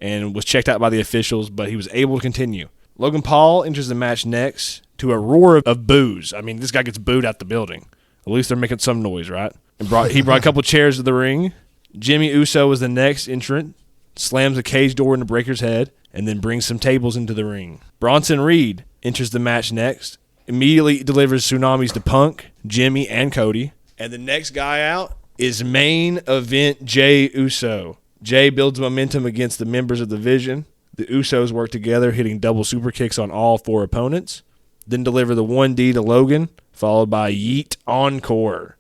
and was checked out by the officials, but he was able to continue. Logan Paul enters the match next to a roar of boos. I mean, this guy gets booed out the building. At least they're making some noise, right? And he brought a couple chairs to the ring. Jimmy Uso was the next entrant, slams a cage door into Breaker's head, and then brings some tables into the ring. Bronson Reed enters the match next, immediately delivers tsunamis to Punk, Jimmy, and Cody. And the next guy out is main event Jey Uso. Jey builds momentum against the members of the Vision. The Usos work together, hitting double super kicks on all four opponents. Then deliver the 1D to Logan, followed by Yeet Encore.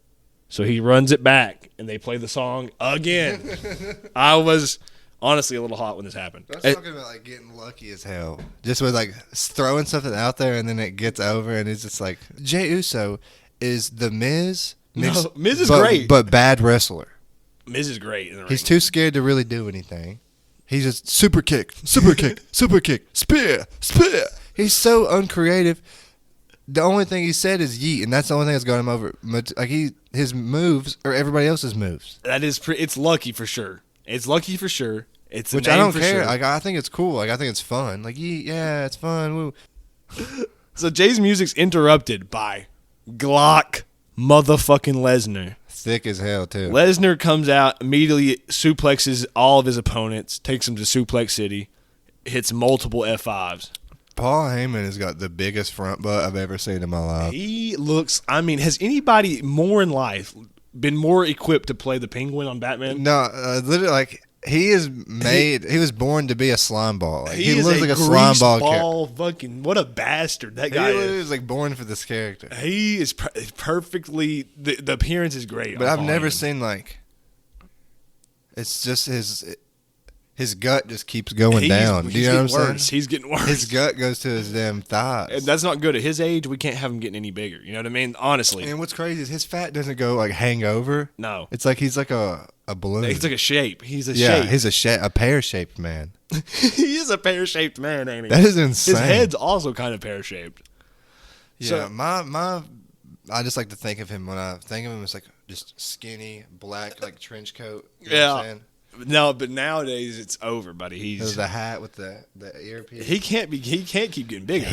So he runs it back, and they play the song again. I was honestly a little hot when this happened. That's talking about like getting lucky as hell. Just with like throwing something out there, and then it gets over, and it's just like Jey Uso is the Miz. No, Miz is great, but bad wrestler. Miz is great in the ring. He's too scared to really do anything. He's just super kick, super kick, spear. He's so uncreative. The only thing he said is yeet, and that's the only thing that's got him over. Like his moves are everybody else's moves. That is, it's lucky for sure. It's lucky for sure. It's which I don't care. Sure. Like I think it's cool. Like I think it's fun. Like yeah, it's fun. Woo. So Jay's music's interrupted by Glock motherfucking Lesnar. Thick as hell too. Lesnar comes out, immediately suplexes all of his opponents, takes them to Suplex City, hits multiple F5s. Paul Heyman has got the biggest front butt I've ever seen in my life. He looks, I mean, has anybody more in life been more equipped to play the Penguin on Batman? No, literally, like, he is made, he was born to be a slime ball. Like, he looks like a slime ball fucking, what a bastard that guy is. He was like born for this character. He is perfectly, the appearance is great. But I've never seen, like, it's just his gut just keeps going down. Do you know what I'm saying? He's getting worse. His gut goes to his damn thighs. And that's not good. At his age, we can't have him getting any bigger. You know what I mean? Honestly. And what's crazy is his fat doesn't go like hang over. No. It's like he's like a balloon. He's like a shape. He's a shape. Yeah, he's a pear-shaped man. He is a pear-shaped man, ain't he? That is insane. His head's also kind of pear-shaped. Yeah, so, I just like to think of him when I think of him as like just skinny, black, like trench coat. You know what I'm saying? No, but nowadays it's over, buddy. There's the hat with the earpiece. He can't keep getting bigger.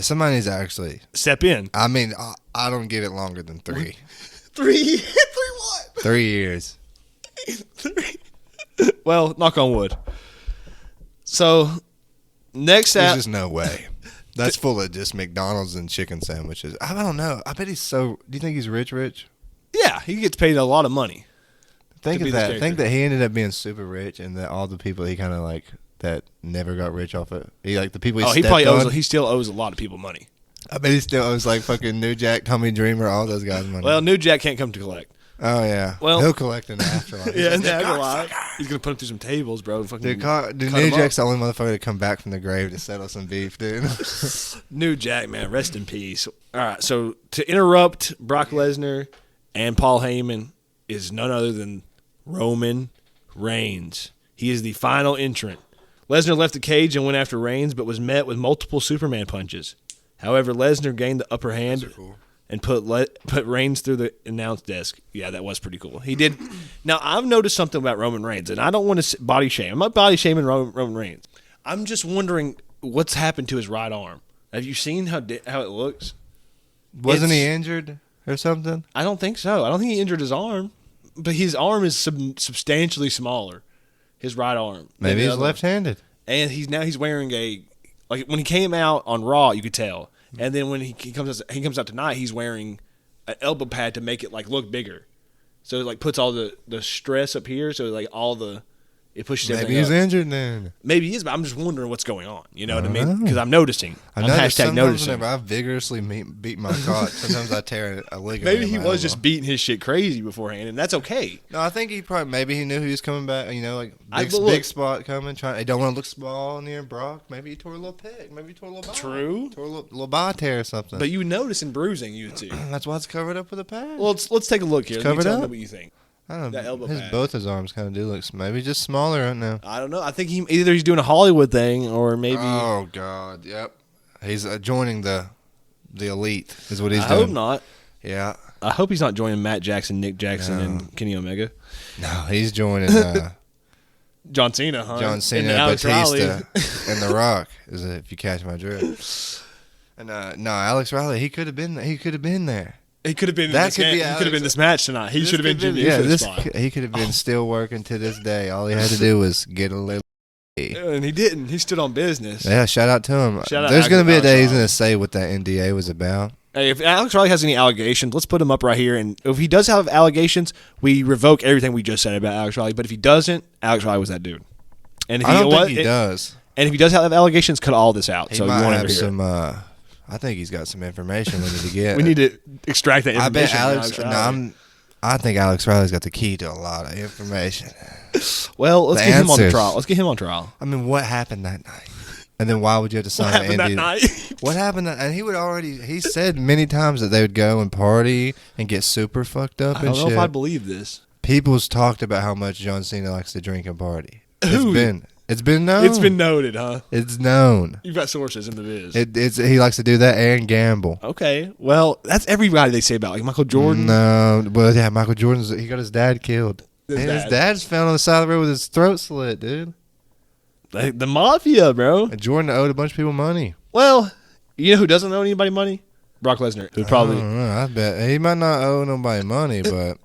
Somebody needs to actually step in. I mean, I don't give it longer than 3. 3 what? 3 years. 3. Well, knock on wood. So next there's just no way. That's full of just McDonald's and chicken sandwiches. I don't know. I bet he's so. Do you think he's rich? Yeah, he gets paid a lot of money. Think of that. Think that he ended up being super rich, and that all the people he kind of like that never got rich off it. He like the people he Oh, stepped on. he still owes a lot of people money. I bet he still owes like fucking New Jack, Tommy Dreamer, all those guys money. Well, New Jack can't come to collect. Oh yeah. Well, he'll collect in the afterlife. Yeah, in the afterlife. He's gonna put him through some tables, bro. And fucking Dude, New Jack's the only motherfucker to come back from the grave to settle some beef, dude. New Jack, man, rest in peace. All right, so to interrupt Brock Lesnar and Paul Heyman is none other than Roman Reigns. He is the final entrant. Lesnar left the cage and went after Reigns, but was met with multiple Superman punches. However, Lesnar gained the upper hand and put Reigns through the announce desk. Yeah, that was pretty cool. He did. Now, I've noticed something about Roman Reigns, and I don't want to body shame. I'm not body shaming Roman Reigns. I'm just wondering what's happened to his right arm. Have you seen how it looks? Wasn't he injured or something? I don't think so. I don't think he injured his arm, but his arm is substantially smaller. His right arm. Maybe he's left-handed. And he's wearing like when he came out on Raw, you could tell. And then when he comes out tonight, he's wearing an elbow pad to make it like look bigger. So it like puts all the stress up here, so like it pushes everything Maybe he's up. injured then. Maybe he is, but I'm just wondering what's going on. You know what I mean? Because I'm noticing. I'm hashtag noticing. Whenever I vigorously beat my crotch, sometimes I tear a ligament. Maybe he was just beating his shit crazy beforehand, and that's okay. No, I think maybe he knew he was coming back. You know, like big spot coming. He don't want to look small near Brock. Maybe he tore a little pec. Maybe he tore a little bite. True. Tore a little body tear or something. But you notice in bruising, you would see. That's why it's covered up with a pad. Well, let's take a look here. Covered up. Tell me what you think. I don't know. That elbow pad. Both his arms kind of do look maybe just smaller right now. I don't know. I think either he's doing a Hollywood thing or maybe. Oh God, yep. He's joining the elite. Is what he's doing. I hope not. Yeah. I hope he's not joining Matt Jackson, Nick Jackson, and Kenny Omega. No, he's joining John Cena, huh? John Cena, Batista, and The Rock. If you catch my drift. And no, Alex Riley. He could have been there. He could have been this match tonight. He should have been Jimmy. He could have been still working to this day. All he had to do was get a little. And he didn't. He stood on business. Yeah, shout out to him. There's going to be a day he's going to say what that NDA was about. Hey, if Alex Riley has any allegations, let's put him up right here. And if he does have allegations, we revoke everything we just said about Alex Riley. But if he doesn't, Alex Riley was that dude. And if I don't think he does. And if he does have allegations, cut all this out. He might have some. I think he's got some information we need to get. We need to extract that information. I bet I think Alex Riley's got the key to a lot of information. Well, let's get him on the trial. Let's get him on trial. I mean, what happened that night? And then why would you have to sign an NDA? What happened that night? What happened? And he said many times that they would go and party and get super fucked up and shit. I don't know if I believe this. People's talked about how much John Cena likes to drink and party. It's been known. It's been noted, huh? It's known. You've got sources in the biz. He likes to do that and gamble. Okay. Well, that's everybody they say about, like Michael Jordan. No. Well, yeah, Michael Jordan's. He got his dad killed. His dad's found on the side of the road with his throat slit, dude. The mafia, bro. And Jordan owed a bunch of people money. Well, you know who doesn't owe anybody money? Brock Lesnar. Who probably. I don't know. I bet he might not owe nobody money, but.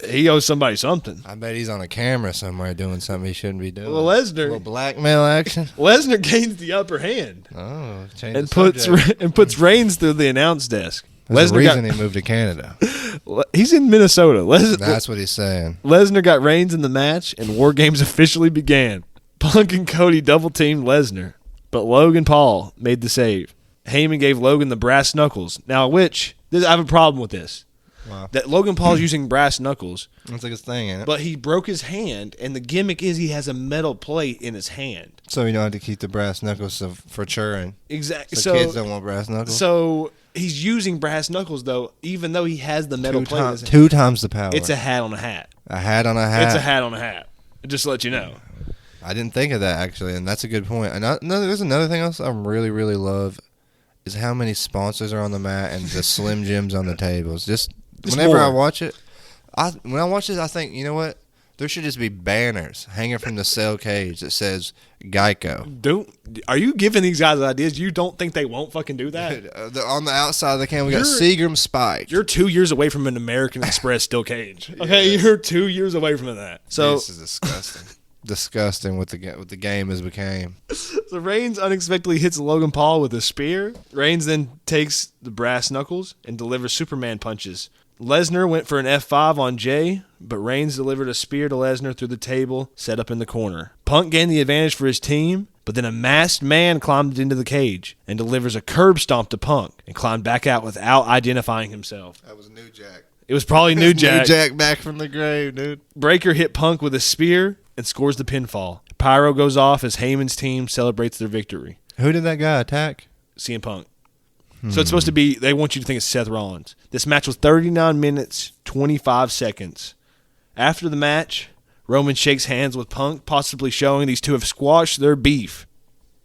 He owes somebody something. I bet he's on a camera somewhere doing something he shouldn't be doing. Well, Lesnar. A little blackmail action. Lesnar gains the upper hand. Oh, and puts Reigns through the announce desk. There's a reason he moved to Canada. He's in Minnesota. That's what he's saying. Lesnar got Reigns in the match, and War Games officially began. Punk and Cody double-teamed Lesnar, but Logan Paul made the save. Heyman gave Logan the brass knuckles. Now, I have a problem with this. Wow. That Logan Paul's using brass knuckles. That's like his thing, ain't it? But he broke his hand, and the gimmick is he has a metal plate in his hand. So you don't have to keep the brass knuckles for churring. Exactly. So kids don't want brass knuckles. So he's using brass knuckles, though, even though he has the metal plate. Two times the power. It's a hat on a hat. A hat on a hat. It's a hat on a hat. Just to let you know. I didn't think of that, actually, and that's a good point. And there's another thing else I really, really love is how many sponsors are on the mat and the Slim Jims on the tables. Whenever I watch it, I think, you know what? There should just be banners hanging from the cell cage that says Geico. Are you giving these guys ideas? You don't think they won't fucking do that? On the outside of the can, we got Seagram Spike. You're 2 years away from an American Express steel cage. Okay, You're 2 years away from that. So this is disgusting. Disgusting what the game has became. So Reigns unexpectedly hits Logan Paul with a spear. Reigns then takes the brass knuckles and delivers Superman punches. Lesnar went for an F5 on Jay, but Reigns delivered a spear to Lesnar through the table set up in the corner. Punk gained the advantage for his team, but then a masked man climbed into the cage and delivers a curb stomp to Punk and climbed back out without identifying himself. That was New Jack. It was probably New Jack. New Jack back from the grave, dude. Breaker hit Punk with a spear and scores the pinfall. Pyro goes off as Heyman's team celebrates their victory. Who did that guy attack? CM Punk. So it's supposed to be, they want you to think it's Seth Rollins. This match was 39 minutes, 25 seconds. After the match, Roman shakes hands with Punk, possibly showing these two have squashed their beef.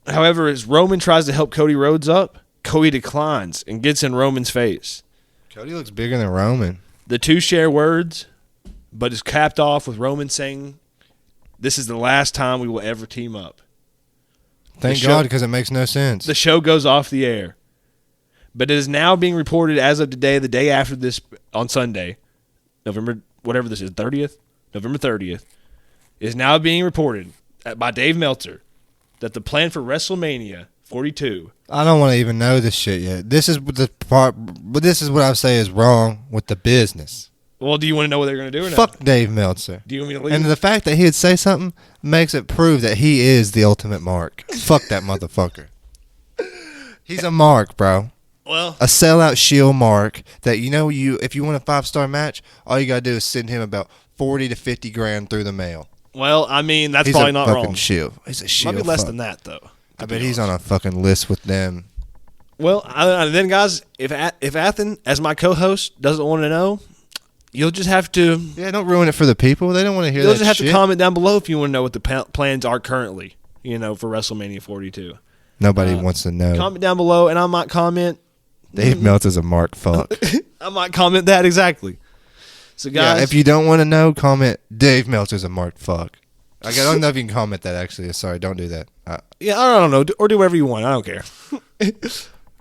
However, as Roman tries to help Cody Rhodes up, Cody declines and gets in Roman's face. Cody looks bigger than Roman. The two share words, but is capped off with Roman saying, "This is the last time we will ever team up." Thank God, because it makes no sense. The show goes off the air. But it is now being reported as of today, the day after this, on Sunday, November, whatever this is, 30th? November 30th, is now being reported by Dave Meltzer that the plan for WrestleMania 42. I don't want to even know this shit yet. This is the part, but this is what I say is wrong with the business. Well, do you want to know what they're going to do or not? Fuck Dave Meltzer. Do you want me to leave? And the fact that he would say something makes it prove that he is the ultimate mark. Fuck that motherfucker. He's a mark, bro. Well, a sellout shield mark that if you want a 5-star match, all you gotta do is send him about 40 to 50 grand through the mail. Well, I mean that's he's probably a not fucking wrong. Shield. He's a shield. Might be less fuck. than that though. I bet he's on a fucking list with them. Well, then guys, if Athen as my co-host doesn't want to know, you'll just have to. Yeah, don't ruin it for the people. They don't want to hear that. You'll just have shit. to comment down below if you want to know what the plans are currently. For WrestleMania 42. Nobody wants to know. Comment down below, and I might comment. Dave Meltzer's a mark. Fuck. I might comment that exactly. So guys, yeah, if you don't want to know, comment Dave Meltzer's a mark. Fuck. I don't know if you can comment that. Actually, sorry, don't do that. Yeah, I don't know, or do whatever you want. I don't care.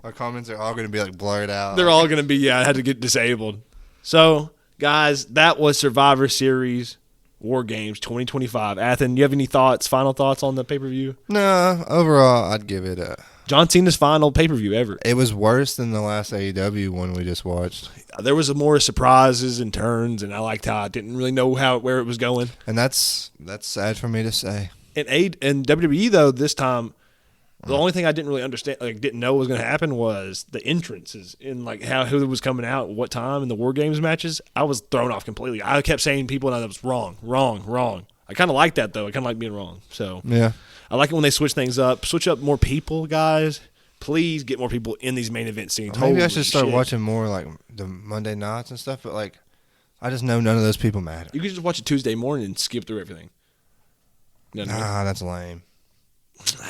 Our comments are all going to be like blurred out. They're all going to be. Yeah, I had to get disabled. So guys, that was Survivor Series War Games 2025. Athen, you have any final thoughts on the pay-per-view? No, overall, I'd give it a. John Cena's final pay-per-view ever. It was worse than the last AEW one we just watched. There was more surprises and turns, and I liked how I didn't really know where it was going. And that's sad for me to say. In WWE though, this time, the only thing I didn't really understand, didn't know was going to happen, was the entrances and who was coming out, what time in the War Games matches. I was thrown off completely. I kept saying people, and I was wrong. I kind of like that though. I kind of like being wrong. So yeah. I like it when they switch things up. Switch up more people, guys. Please get more people in these main event scenes. Maybe I should start watching more like the Monday nights and stuff. But I just know none of those people matter. You could just watch it Tuesday morning and skip through everything. Nah, that's lame.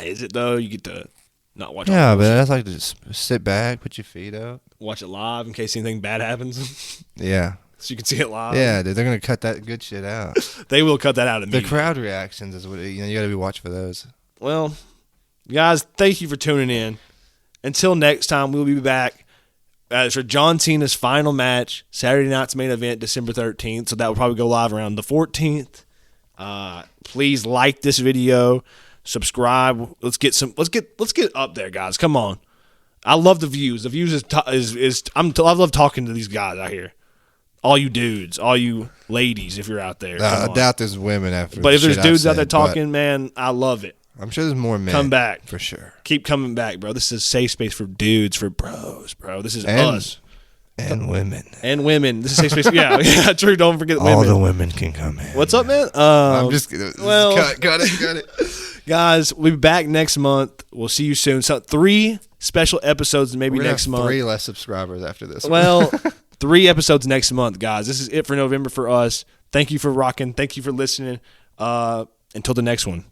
Is it though? You get to not watch. Yeah, but that's like to just sit back, put your feet up, watch it live in case anything bad happens. Yeah. So you can see it live. Yeah, dude, they're gonna cut that good shit out. They will cut that out immediately. The crowd reactions is what you got to be watching for those. Well, guys, thank you for tuning in. Until next time, we'll be back for John Cena's final match, Saturday night's main event, December 13th. So that will probably go live around the 14th. Please like this video, subscribe. Let's get up there, guys. Come on. I love the views. The views I love talking to these guys out here. All you dudes, all you ladies, if you're out there. I doubt there's women after. But if there's dudes out there talking, man, I love it. I'm sure there's more men. Come back. For sure. Keep coming back, bro. This is a safe space for dudes, for bros, bro. This is us. And women. And women. This is a safe space. Yeah, true. Don't forget women. All the women can come in. What's up, man? I'm just kidding. Well, got it. Guys, we'll be back next month. We'll see you soon. So 3 special episodes maybe next month. 3 less subscribers after this. Well, 3 episodes next month, guys. This is it for November for us. Thank you for rocking. Thank you for listening. Until the next one.